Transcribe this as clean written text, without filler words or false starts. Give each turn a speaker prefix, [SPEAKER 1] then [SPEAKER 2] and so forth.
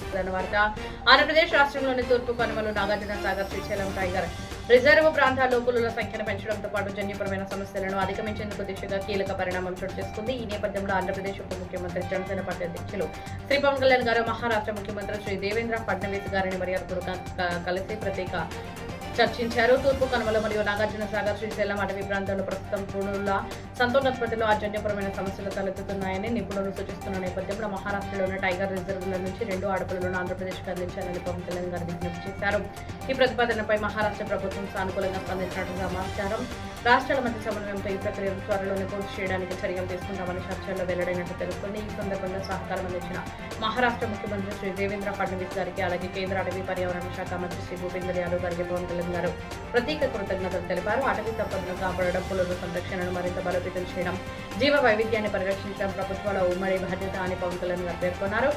[SPEAKER 1] వస్తున్న వార్త. ఆంధ్రప్రదేశ్ రాష్ట్రంలోని తూర్పు కనుమలు నాగార్జున సాగర్ శ్రీశైలం టైగర్ రిజర్వ్ ప్రాంతాల్లో పులుల సంఖ్యను పెంచడంతో పాటు జన్యుపరమైన సమస్యలను అధిగమించేందుకు దిశగా కీలక పరిణామం చోటు చేసుకుంది. ఈ నేపథ్యంలో ఆంధ్రప్రదేశ్ ఉప ముఖ్యమంత్రి జనసేన పార్టీ అధ్యక్షులు శ్రీ పవన్ కళ్యాణ్ గారు మహారాష్ట్ర ముఖ్యమంత్రి శ్రీ దేవేంద్ర ఫడ్నవీస్ గారిని మర్యాదపూర్వకంగా కలిసి ప్రత్యేక చర్చించారు. తూర్పు కనుమల మరియు నాగార్జున సాగర్ శ్రీశైలం అటవీ ప్రాంతంలో ప్రస్తుతం పులుల సంతానోత్పత్తిలో అజన్యపరమైన సమస్యలు తలెత్తుతున్నాయని నిపుణులు సూచిస్తున్న నేపథ్యంలో మహారాష్ట్రలోని టైగర్ రిజర్వుల నుంచి 2 ఆడపులను ఆంధ్రప్రదేశ్కు అందించాలని పవన్ కళ్యాణ్ గారు విజ్ఞప్తి చేశారు. ఈ ప్రతిపాదనపై మహారాష్ట్ర ప్రభుత్వం సానుకూలంగా స్పందించినట్లు సమాచారం. రాష్ట్రాల మధ్య సమన్వయంతో ఈ ప్రక్రియను త్వరలోనే పూర్తి చేయడానికి చర్యలు తీసుకుంటామని చర్చల్లో వెల్లడైనట్లు తెలుస్తుంది. ఈ సందర్భంగా సహకారం అందించిన మహారాష్ట్ర ముఖ్యమంత్రి శ్రీ దేవేంద్ర ఫడ్నవీస్ గారికి, అలాగే కేంద్ర అటవీ పర్యావరణ శాఖ మంత్రి శ్రీ భూపేందర్ యాదవ్ గారికి పవన్ కళ్యాణ్ గారు ప్రత్యేక కృతజ్ఞతలు తెలిపారు. అటవీ సంపదను కాపాడడం, పులుల సంరక్షణను మరింత బలోపేతం చేయడం, జీవ వైవిధ్యాన్ని పరిరక్షించడం ప్రభుత్వాల ఉమ్మడి బాధ్యత అని పవన్ కళ్యాణ్ గారు పేర్కొన్నారు.